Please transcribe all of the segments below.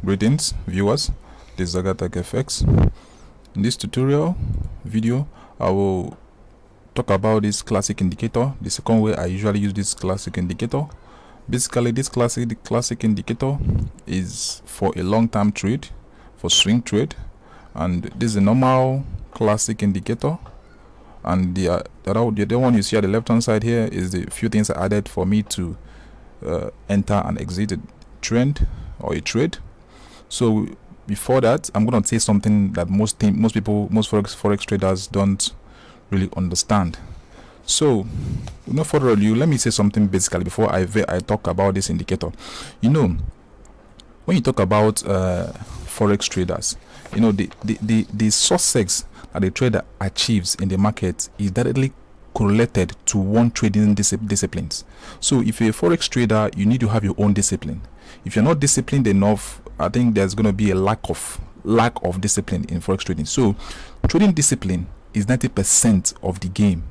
Greetings viewers, this is ZagaTech FX. In this tutorial video I will talk about this classic indicator, the second way I usually use this classic indicator. Basically this classic indicator is for a long-term trade, for swing trade, and this is a normal classic indicator, and the other one you see at the left hand side here is the few things I added for me to enter and exit a trend or a trade. So before that, I'm going to say something that most forex traders don't really understand. So with no further ado, let me say something basically before I talk about this indicator. You know, when you talk about forex traders, you know, the success that a trader achieves in the market is directly correlated to one trading disciplines. So if you're a forex trader, you need to have your own discipline. If you're not disciplined enough, I think there's going to be a lack of discipline in forex trading. So trading discipline is 90% of the game.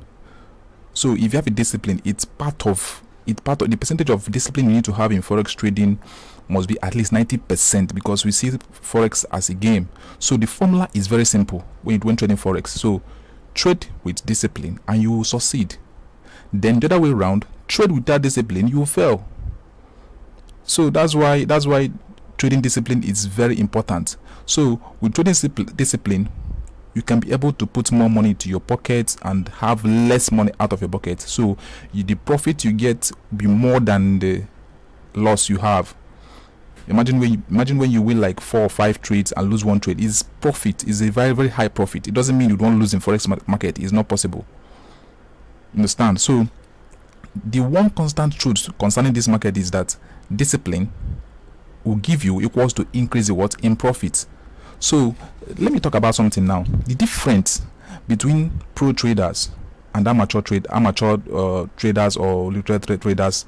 So if you have a discipline, it's part of the percentage of discipline you need to have in forex trading must be at least 90%, because we see forex as a game. So the formula is very simple when trading forex. So trade with discipline and you will succeed. Then the other way around, trade without discipline, you will fail. So that's why trading discipline is very important. So with trading discipline, you can be able to put more money into your pocket and have less money out of your pocket. So the profit you get will be more than the loss you have. Imagine when you win like 4 or 5 trades and lose one trade. Is profit is a very, very high profit. It doesn't mean you don't lose in forex market. It's not possible. Understand? So the one constant truth concerning this market is that discipline will give you equals to increase in profit. So let me talk about something now. The difference between pro traders and amateur traders or literate traders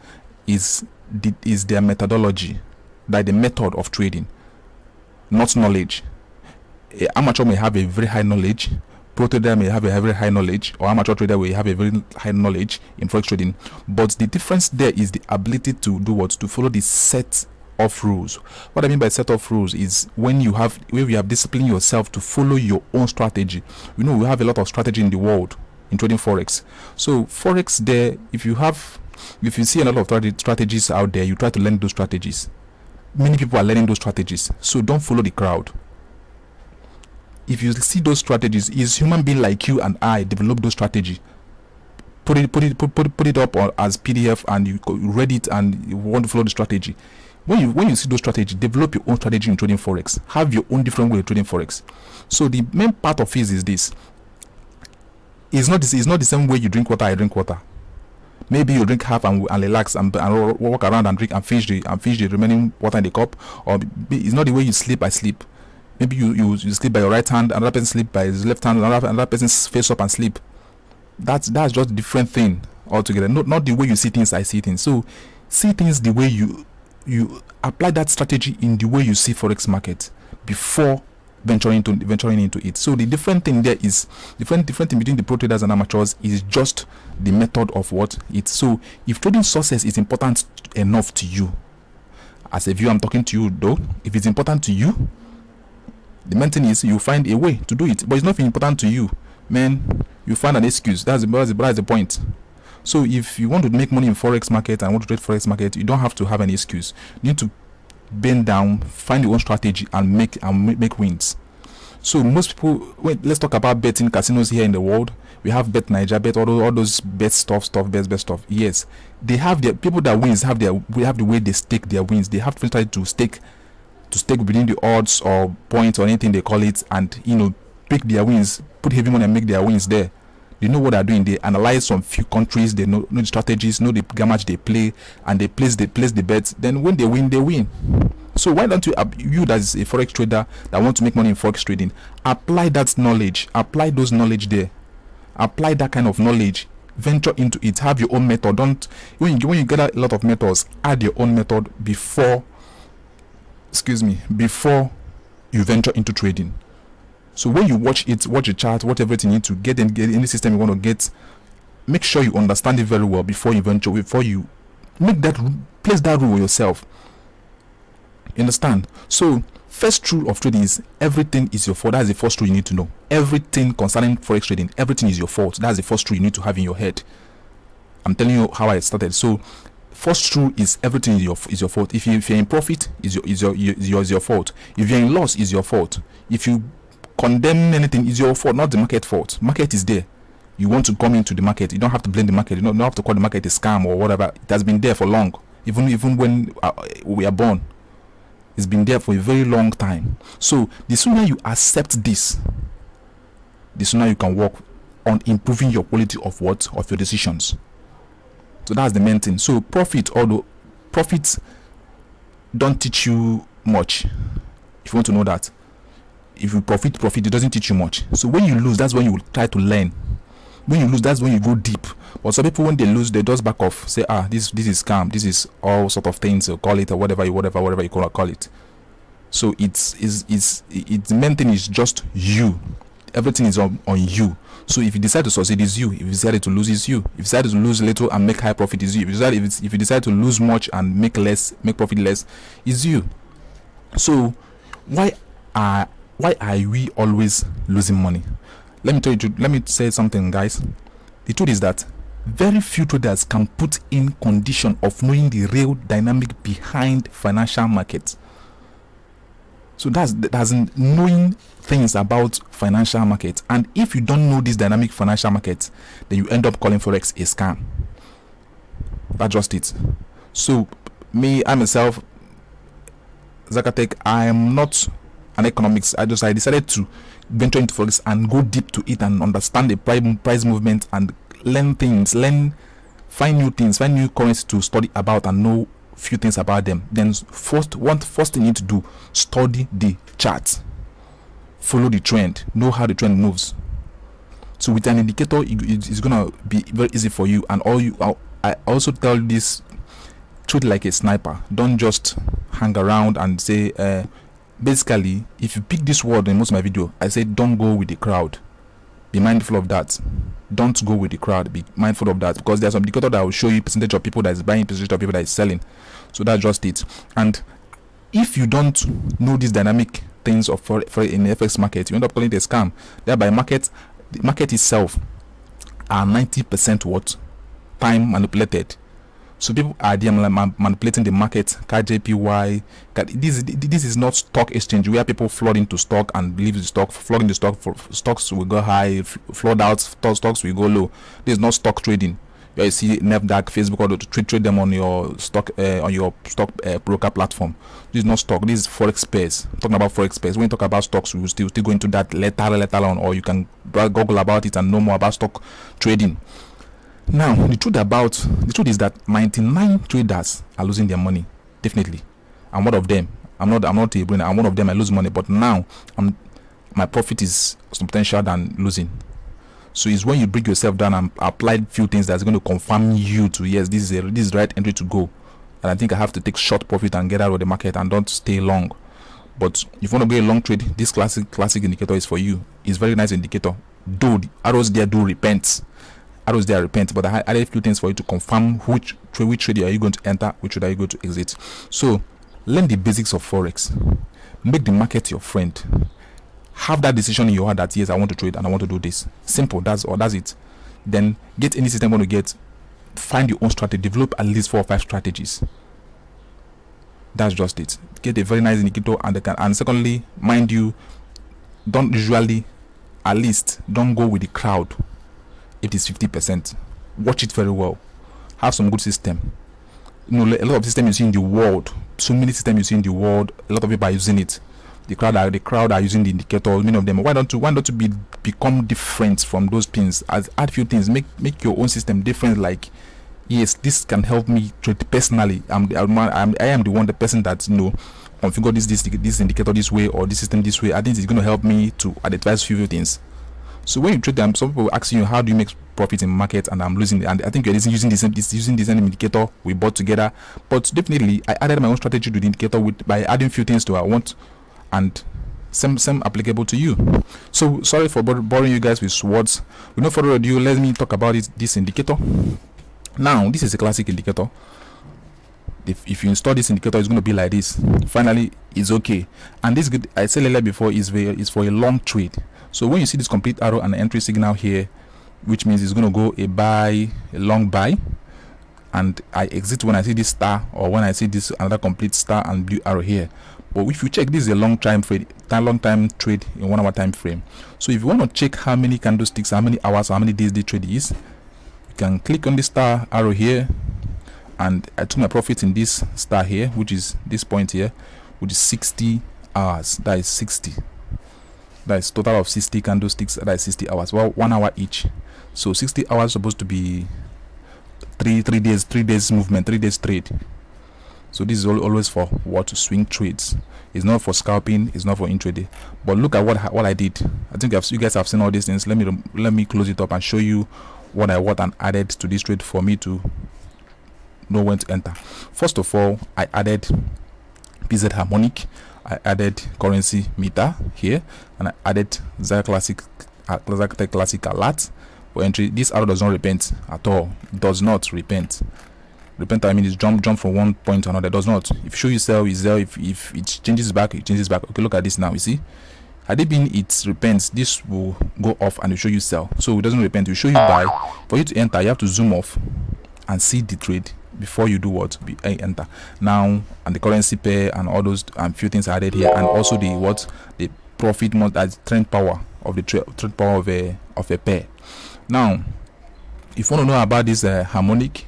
is their methodology, like the method of trading, not knowledge. Amateur may have a very high knowledge, pro trader may have a very high knowledge, or amateur trader will have a very high knowledge in forex trading. But the difference there is the ability to do what? To follow the set of rules. What I mean by set of rules is when you have disciplined yourself to follow your own strategy. You know, we have a lot of strategy in the world in trading forex. So forex there, if you see a lot of strategies out there, you try to learn those strategies. Many people are learning those strategies, so don't follow the crowd. If you see those strategies, is human being like you and I develop those strategy, put it up as PDF and you read it and you want to follow the strategy. When you see those strategies, develop your own strategy in trading forex. Have your own different way of trading forex. So the main part of it is this: it's not the same way you drink water. I drink water. Maybe you drink half and relax and walk around and drink and finish the remaining water in the cup. Or it's not the way you sleep. I sleep. Maybe you sleep by your right hand, another person sleep by his left hand, another person face up and sleep. That's just a different thing altogether. Not the way you see things. I see things. So see things the way you apply that strategy in the way you see forex market before venturing into it. So the different thing there is different thing between the pro traders and amateurs is just the method of what it's. So if trading success is important enough to you, as a viewer I'm talking to you though, if it's important to you, the main thing is you find a way to do it. But it's not important to you, man, you find an excuse. That's the point. So if you want to make money in forex market and want to trade forex market, you don't have to have any excuse. You need to bend down, find your own strategy and make wins. So most people, let's talk about betting casinos here in the world. We have Bet Niger, Bet all those bet stuff. Yes, they have their people that wins we have the way they stake their wins. They have to try to stake within the odds or points or anything they call it, and pick their wins, put heavy money and make their wins there. They know what they're doing. They analyze some few countries. They know the strategies, know the gamut they play, and they place the bets. Then when they win, they win. So why don't you as a forex trader that want to make money in forex trading, apply that knowledge, apply those knowledge there, apply that kind of knowledge, venture into it, have your own method. Don't when you get a lot of methods, add your own method before you venture into trading. So when you watch a chart, whatever you need to get in any system you want to get, make sure you understand it very well before you place that rule yourself. You understand? So first rule of trading is everything is your fault. That's the first rule you need to know. Everything concerning forex trading, everything is your fault. That's the first rule you need to have in your head. I'm telling you how I started. So first rule is everything is your fault. If you're in profit, is your fault. If you're in loss, is your fault. If you condemn anything, is your fault, not the market fault. Market is there. You want to come into the market, you don't have to blame the market. You don't have to call the market a scam or whatever. It has been there for long. Even when we are born, it's been there for a very long time. So the sooner you accept this, the sooner you can work on improving your quality of your decisions. So that's the main thing. So although profits don't teach you much. If you want to know that, if you profit, it doesn't teach you much. So when you lose, that's when you will try to learn. When you lose, that's when you go deep. But some people, when they lose, they just back off, say, this is scam, this is all sort of things, you call it, or whatever you call it. So the main thing is just you. Everything is on you. So if you decide to succeed, it's you. If you decide to lose, it's you. If you decide to lose little and make high profit, it's you. If you decide to lose much and make profit less, it's you. So why are we always losing money? Let me say something, guys. The truth is that very few traders can put in condition of knowing the real dynamic behind financial markets. So that's knowing things about financial markets. And if you don't know this dynamic financial markets, then you end up calling Forex a scam. That's just it. So I myself, ZagaTech, I am not an economics. I decided to venture into Forex and go deep to it and understand the price movement and learn things, find new things, find new currencies to study about and know few things about them. Then first thing you need to do, study the chart, follow the trend, know how the trend moves. So with an indicator, it's gonna be very easy for you. And I also tell this, treat like a sniper. Don't just hang around and say basically, if you pick this word in most of my video, I say don't go with the crowd. Be mindful of that. Don't go with the crowd. Be mindful of that, because there's some indicator that will show you percentage of people that is buying, percentage of people that is selling. So that's just it. And if you don't know these dynamic things of for in the FX market, you end up calling it a scam. Thereby, the market itself are 90% what? Time manipulated. So people are there manipulating the market. KJPY. This is not stock exchange where people flood into stock and leave the stock, flood into stock. Stocks will go high, flood out. Stocks will go low. This is not stock trading. You see NASDAQ, Facebook, or to trade them on your stock broker platform. This is not stock. This is forex space. I'm talking about forex space. When you talk about stocks, we will still go into that later on, or you can Google about it and know more about stock trading. Now, the truth is that 99 traders are losing their money. Definitely. I'm one of them. I'm not a brainer. I'm one of them. I lose money, but now my profit is substantial than losing. So it's when you break yourself down and apply few things that's going to confirm you to, yes, this is the right entry to go. And I think I have to take short profit and get out of the market and don't stay long. But if you want to go a long trade, this classic indicator is for you. It's very nice indicator. Though the arrows there do repent. But I added a few things for you to confirm which trade are you going to enter, which trade are you going to exit. So learn the basics of Forex. Make the market your friend. Have that decision in your heart that yes, I want to trade and I want to do this. Simple. That's it. Then get any system you want to get. Find your own strategy. Develop at least 4 or 5 strategies. That's just it. Get a very nice indicator, and secondly, mind you, don't go with the crowd. It is 50%. Watch it very well. Have some good system. A lot of systems you see in the world. So many systems you see in the world. A lot of people are using it. The crowd are using the indicator. Many of them. Why don't you become different from those pins? Add few things. Make your own system different. Like, yes, this can help me trade personally. I am the person that configure this indicator this way or this system this way. I think it's going to help me to advise few things. So when you trade them, some people ask you, how do you make profit in market? And I'm losing it. And I think you're using the same indicator we bought together. But definitely, I added my own strategy to the indicator by adding few things to I want, and some applicable to you. So sorry for boring you guys with words. With no further ado, let me talk about this indicator. Now, this is a classic indicator. if you install this indicator, it's going to be like this. Finally, it's okay. And this, I said earlier before, is for a long trade. So when you see this complete arrow and entry signal here, which means it's going to go a long buy, and I exit when I see this star, or when I see this another complete star and blue arrow here. But if you check, this is a long time trade in 1 hour time frame. So if you want to check how many candlesticks, how many hours, how many days the trade is, you can click on the star arrow here, and I took my profit in this star here, which is this point here, which is 60 hours. That is 60. That is total of 60 candlesticks. That is 60 hours. Well, 1 hour each. So 60 hours supposed to be three days movement, 3 days trade. So this is always for what? Swing trades. It's not for scalping, it's not for intraday. But look at what I did. I think you guys have seen all these things. Let me close it up and show you what and added to this trade for me to know when to enter. First of all, I added PZ Harmonic, I added currency meter here, and I added ZagaTech Classic alert for entry. This arrow does not repent at all. It does not repent. Repent, I mean, is jump from one point to another. It does not. If you show you sell, is sell. If it changes back, it changes back. Okay, look at this now. You see, had it been it repents, this will go off and it will show you sell. So it doesn't repent. It will show you buy. For you to enter, you have to zoom off and see the trade before you do what? Enter. Now, and the currency pair and all those and few things added here, and also the profit must as trend power of the trend power of a pair. Now, if you want to know about this harmonic,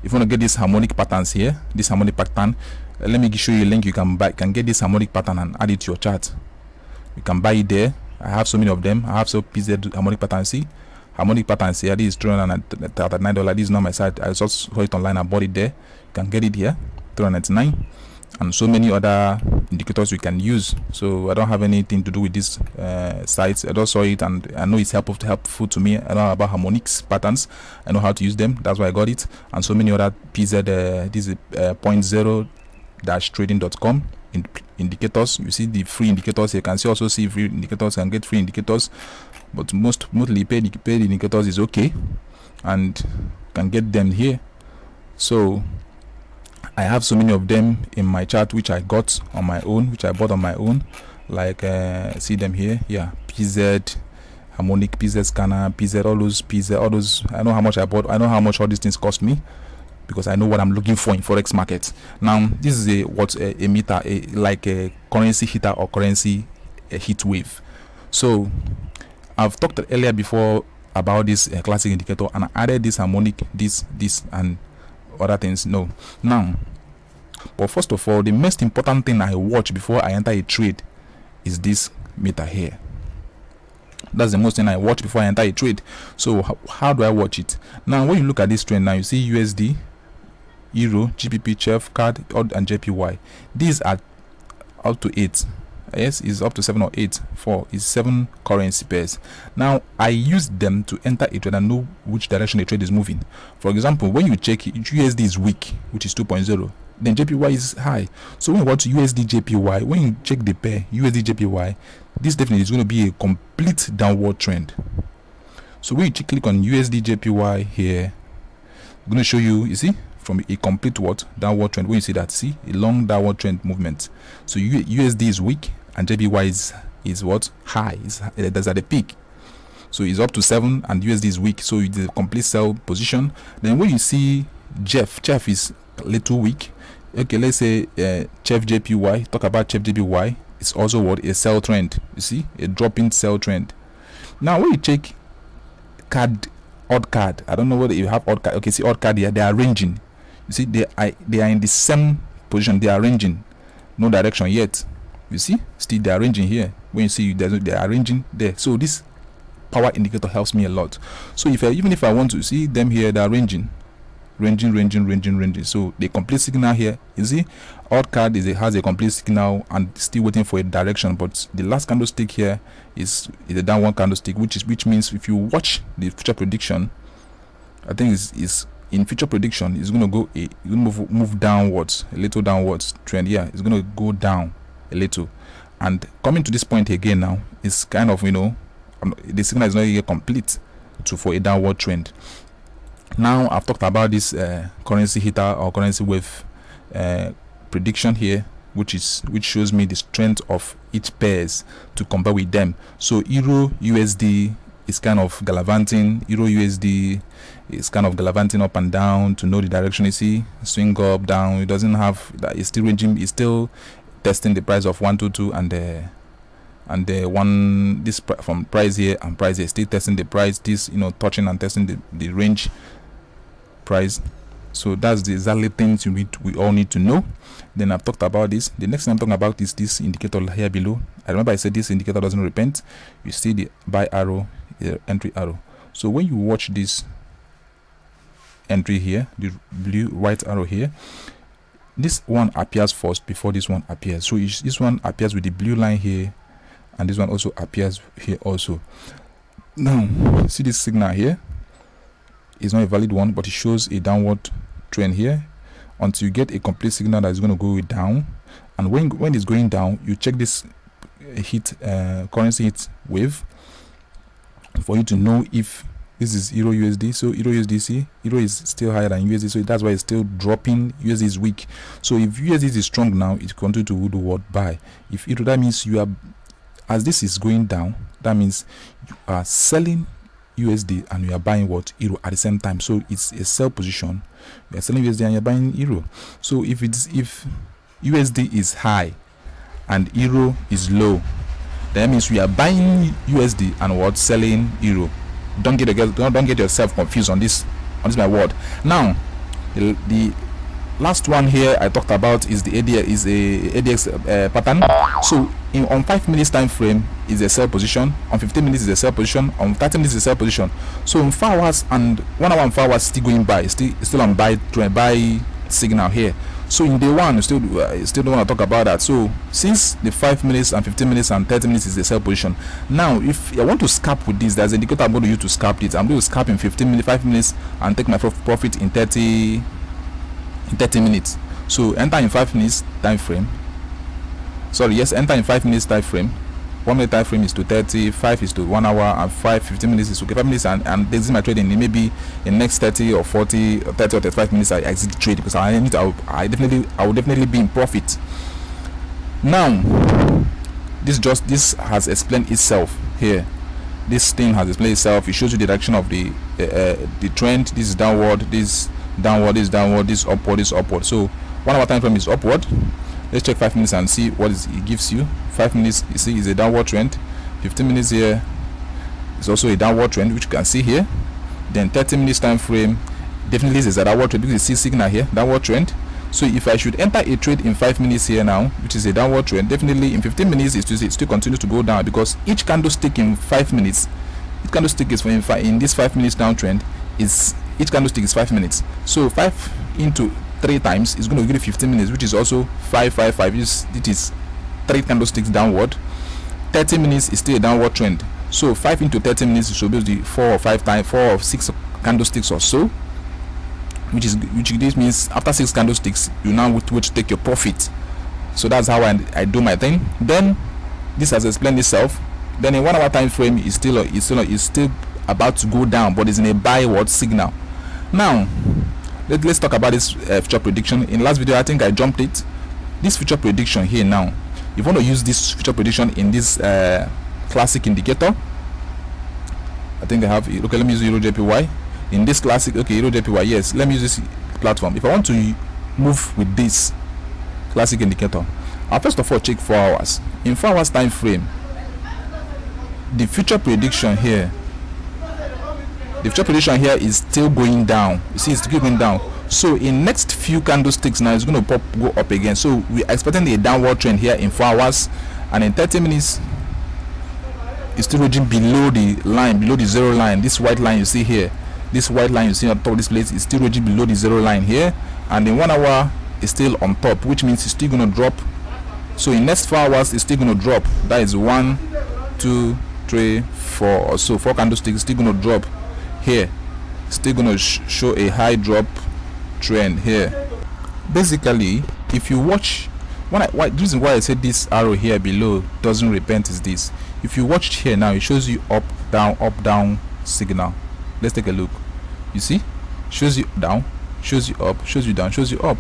if you want to get these harmonic patterns here, this harmonic pattern, let me show you a link. You can get this harmonic pattern and add it to your chart. You can buy it there. I have so many of them. I have so PZ harmonic pattern. See, harmonic patterns here. This is $339. This is not my site. I just saw it online. I bought it there. You can get it here, $399, and so many other indicators you can use. So I don't have anything to do with this sites. I just saw it and I know it's helpful to me. I know about harmonics patterns. I know how to use them. That's why I got it. And so many other PZ. This is 0.0-trading.com indicators. You see the free indicators. You can also see free indicators and get free indicators. But mostly paid indicators is okay, and can get them here. So I have so many of them in my chart which I got on my own, which I bought on my own. Like see them here. Yeah, PZ Harmonic, PZ scanner, PZ, all those. I know how much I bought. I know how much all these things cost me, because I know what I'm looking for in Forex market. Now this is a meter, like a currency hitter or currency heat wave. So I've talked earlier before about this classic indicator, and I added this harmonic, this and other things. No, now, but first of all, the most important thing I watch before I enter a trade is this meter here. That's the most thing I watch before I enter a trade. So how do I watch it? Now when you look at this trend, now you see USD, Euro, GBP, CHF, CAD, and JPY. These are up to 8. Yes, is up to 7 or 8. 4 is 7 currency pairs. Now I use them to enter a trade and know which direction the trade is moving. For example, when you check USD is weak, which is 2.0, then JPY is high. So when you go to USD JPY, when you check the pair USD JPY, this definitely is going to be a complete downward trend. So when you click on USD JPY here, I'm going to show you, you see, from a complete downward trend. When you see that, see a long downward trend movement. So USD is weak and JPY is what? High. That's at the peak. So it's up to 7 and USD is weak. So it's a complete sell position. Then when you see CHF is a little weak. Okay, let's say CHF JPY. Talk about CHF JPY. It's also what? A sell trend. You see, a dropping sell trend. Now when you check odd card, I don't know whether you have odd card. Okay, see odd card here. They are ranging. You see, they are in the same position. They are ranging, no direction yet. You see, still they are ranging here. When you see they are ranging there. So this power indicator helps me a lot. So even if I want to see them here, they are ranging. So the complete signal here, you see, odd card has a complete signal and still waiting for a direction. But the last candlestick here is a downward candlestick, which means if you watch the future prediction, I think is in future prediction is going to go move downwards, a little downwards trend. Yeah, it's going to go down a little, and coming to this point again now, it's kind of, the signal is not yet complete for a downward trend. Now I've talked about this currency hitter or currency wave prediction here, which shows me the strength of each pairs to compare with them. So Euro USD is kind of gallivanting. Euro USD is kind of gallivanting up and down to know the direction. You see, swing up, down. It doesn't have that. It's still ranging. It's still testing the price of 122 and the one this from price here and price here, still testing the price. This, you know, touching and testing the range price. So that's the exactly things we all need to know. Then I've talked about this. The next thing I'm talking about is this indicator here below. I remember I said this indicator doesn't repent. You see the buy arrow, the entry arrow. So when you watch this entry here, the blue white arrow here, this one appears first before this one appears. So this one appears with the blue line here, and this one also appears here also. Now see this signal here is not a valid one, but it shows a downward trend here until you get a complete signal that is going to go down. And when it's going down, you check this currency hit wave for you to know if this is Euro USD. So Euro USDC, Euro is still higher than USD, so that's why it's still dropping. USD is weak. So if USD is strong now, it continue to do what? Buy. If Euro, that means you are, as this is going down, that means you are selling USD and you are buying what? Euro at the same time. So it's a sell position. You are selling USD and you're buying Euro. So if USD is high and Euro is low, that means we are buying USD and what? Selling Euro. Don't get yourself confused on this my word. Now the last one here I talked about is the ADX pattern. So on 5 minutes time frame is a sell position, on 15 minutes is a sell position, on 30 minutes is a sell position. So in 4 hours and 1 hour and 4 hours still going by, still on buy signal here. So in day one, you still don't want to talk about that. So since the 5 minutes and 15 minutes and 30 minutes is the sell position, now if I want to scalp with this, there's an indicator I'm going to use to scalp it. I'm going to scalp in 15 minutes, 5 minutes, and take my profit in 30 minutes. So enter in 5 minutes time frame. Sorry, yes, enter in 5 minutes time frame. 1 minute time frame is to 30, 5 is to 1 hour, and 15 minutes is to 5 minutes, and this is my trading. It may be in next 30 or 40 or 30 or 35 minutes I exit the trade, because I will definitely be in profit. Now this has explained itself here. This thing has explained itself. It shows you the direction of the trend. This is downward, this downward, this downward, this upward, this upward. So 1 hour time frame is upward. Let's check 5 minutes and see what it gives you. 5 minutes, you see, is a downward trend. 15 minutes here is also a downward trend, which you can see here. Then 30 minutes time frame definitely is a downward trend, because you see signal here, downward trend. So if I should enter a trade in 5 minutes here now, which is a downward trend, definitely in 15 minutes it still continues to go down, because each candlestick in 5 minutes, each candlestick is in this 5 minutes downtrend, is each candlestick is 5 minutes. So 5 into 3 times is going to give you 15 minutes, which is also 555. It is 3 candlesticks downward. 30 minutes is still a downward trend. So 5 into 30 minutes should be 4 or 6 candlesticks or so, which this means after 6 candlesticks you now would take your profit. So that's how I do my thing. Then this has explained itself. Then in 1 hour time frame is still about to go down, but it's in a buy word signal. Now let's talk about this future prediction. In last video I think I jumped it. This future prediction here now, if you want to use this future prediction in this classic indicator, I think I have, okay, let me use Euro JPY in this classic. Okay, Euro JPY, yes, let me use this platform. If I want to move with this classic indicator, I'll first of all check 4 hours. In 4 hours time frame, the future prediction here, is still going down. You see, it's still going down. So in next few candlesticks now, it's going to go up again. So we're expecting a downward trend here in 4 hours, and in 30 minutes it's still ranging below the line, below the zero line. This white line you see here, this white line you see on top of this place is still ranging below the zero line here, and in 1 hour it's still on top, which means it's still going to drop. So in next 4 hours it's still going to drop. That is 1, 2, 3, 4 or so, 4 candlesticks still going to drop here, still going to show a high drop trend here. Basically, if you watch, the reason why I said this arrow here below doesn't repent is this. If you watch here now, it shows you up down signal. Let's take a look. You see, shows you down, shows you up, shows you down, shows you up.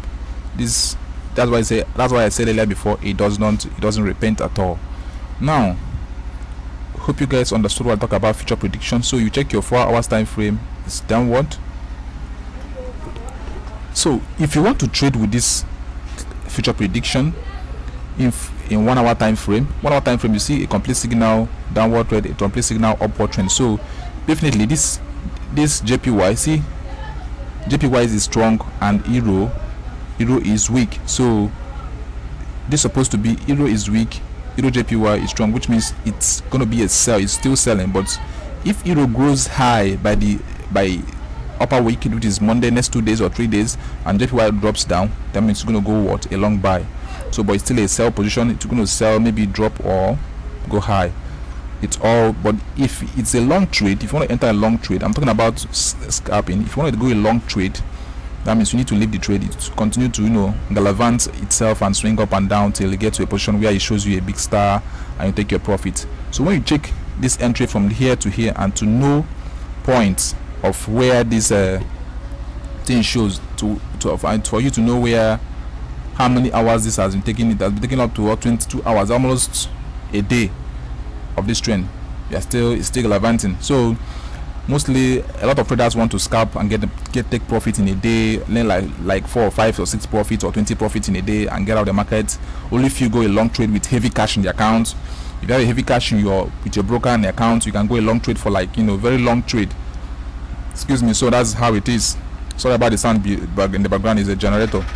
This, that's why I said earlier before, it doesn't repent at all. Now, hope you guys understood what I talk about future prediction. So you check your 4 hours time frame, it's downward. So if you want to trade with this future prediction in 1 hour time frame, you see a complete signal downward trend, a complete signal upward trend. So definitely this JPY, see, JPY is strong and euro is weak. So this is supposed to be euro is weak, euro JPY is strong, which means it's gonna be a sell. It's still selling. But if euro grows high by upper week, which is Monday, next 2 days or 3 days, and JPY drops down, that means it's gonna go what, a long buy. So but it's still a sell position. It's gonna sell, maybe drop or go high. It's all, but if it's a long trade, if you want to enter a long trade, I'm talking about scalping. If you want to go a long trade, that means you need to leave the trade. It continue to gallivant itself and swing up and down till it gets to a position where it shows you a big star and you take your profit. So when you check this entry from here to here and to know points of where this thing shows and for you to know where, how many hours this has been taking, it has been taking up to 22 hours, almost a day of this trend. It's still gallivanting. So mostly a lot of traders want to scalp and take profit in a day, like 4 or 5 or 6 profits or 20 profits in a day and get out of the market. Only if you go a long trade with heavy cash in the account. If you have a heavy cash in with your broker in the account, you can go a long trade for very long trade. Excuse me. So that's how it is. Sorry about the sound in the background, is a generator.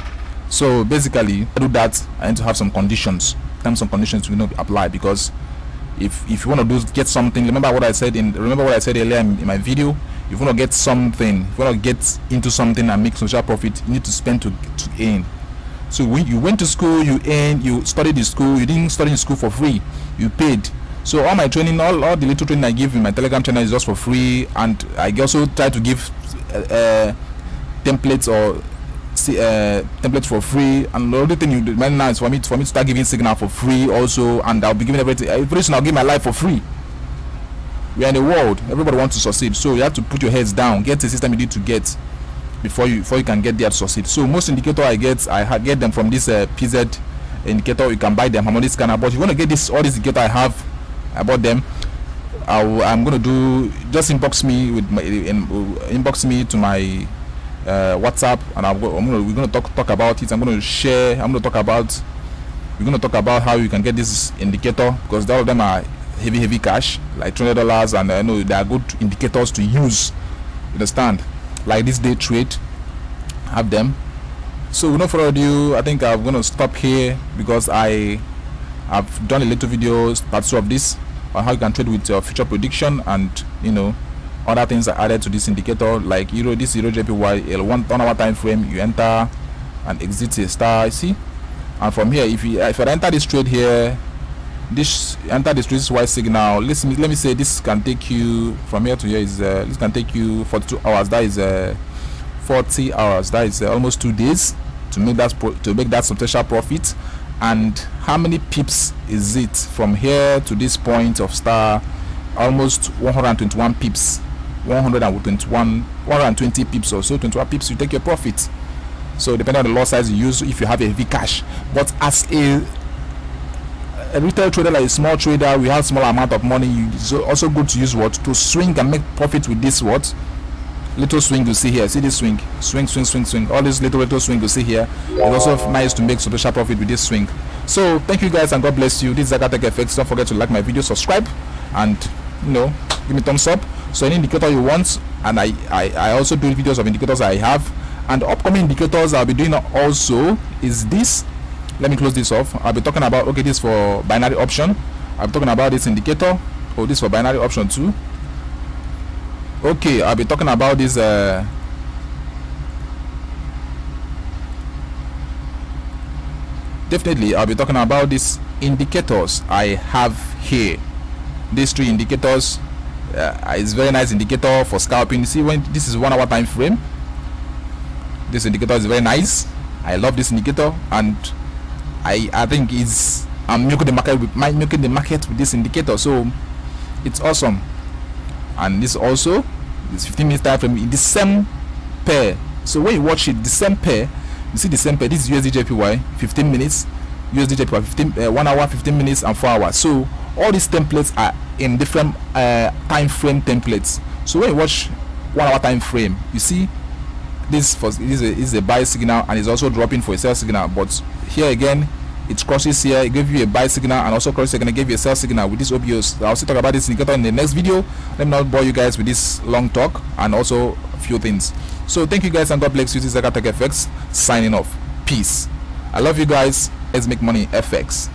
So basically, to do that, I need to have some conditions. Terms and conditions will not apply, because if you want to get something, remember what I said earlier in my video. If you want to get something, if you want to get into something and make social profit, you need to spend to earn. So when you went to school, you earned, you studied in school, you didn't study in school for free, you paid. So all my training, all the little training I give in my Telegram channel is just for free, and I also try to give templates or templates for free. And the only thing you do right now is for me to start giving signal for free also, and I'll be giving everything I'll give my life for free. We are in a world, everybody wants to succeed, so you have to put your heads down, get the system you need to get before you can get there to succeed. So most indicator I get them from this PZ indicator. You can buy them Harmonic scanner, but if you want to get all this indicator I bought them, I'm gonna do, just inbox me to my WhatsApp, and we're gonna talk about it. We're gonna talk about how you can get this indicator, because all of them are heavy cash, like $200, and I know they are good indicators to use. You understand? Like this day trade, have them. So without further ado, I think I'm gonna stop here, because I've done a little video part 2 of this on how you can trade with your future prediction, and other things are added to this indicator, like this euro JPY, a 1 hour time frame. You enter and exit a star, you see. And from here, if I enter this trade here, this is Y signal. Let me say this can take you from here to here this can take you 42 hours. That is 40 hours. That is almost 2 days to make that substantial profit. And how many pips is it from here to this point of star? Almost 121 pips, 120 pips or so, 21 pips. You take your profit. So depending on the lot size you use, if you have a heavy cash. But as a retail trader, like a small trader, we have small amount of money. It's also good to use to swing and make profit with this little swing you see here. See this swing. All this little swing you see here. It's also nice to make special profit with this swing. So thank you guys, and God bless you. This is ZagaTech FX. Don't forget to like my video, subscribe, and give me thumbs up. So any indicator you want, and I also do videos of indicators I have, and upcoming indicators I'll be doing also is this. Let me close this off. I'll be talking about, okay, this for binary option. I'll be talking about this indicator. Oh, this for binary option too. Okay, I'll be talking about this definitely I'll be talking about these indicators I have here. These 3 indicators. It's very nice indicator for scalping. You see, when this is 1 hour time frame, this indicator is very nice. I love this indicator, and I think I'm milking the market with this indicator, so it's awesome. And this 15 minutes time frame in the same pair. So when you watch it, the same pair, You see the same pair. This is USD/JPY 15 minutes, USD/JPY 1 hour, 15 minutes, and 4 hours. So all these templates are in different time frame templates. So when you watch 1 hour time frame, you see this is a buy signal, and it's also dropping for a sell signal. But here again, it crosses here, it gives you a buy signal, and also crosses again, give you a sell signal with this OBOs. I'll still talk about this indicator in the next video. Let me not bore you guys with this long talk and also a few things. So thank you guys, and God bless you. This is ZagaTech FX signing off. Peace. I love you guys. Let's make money FX.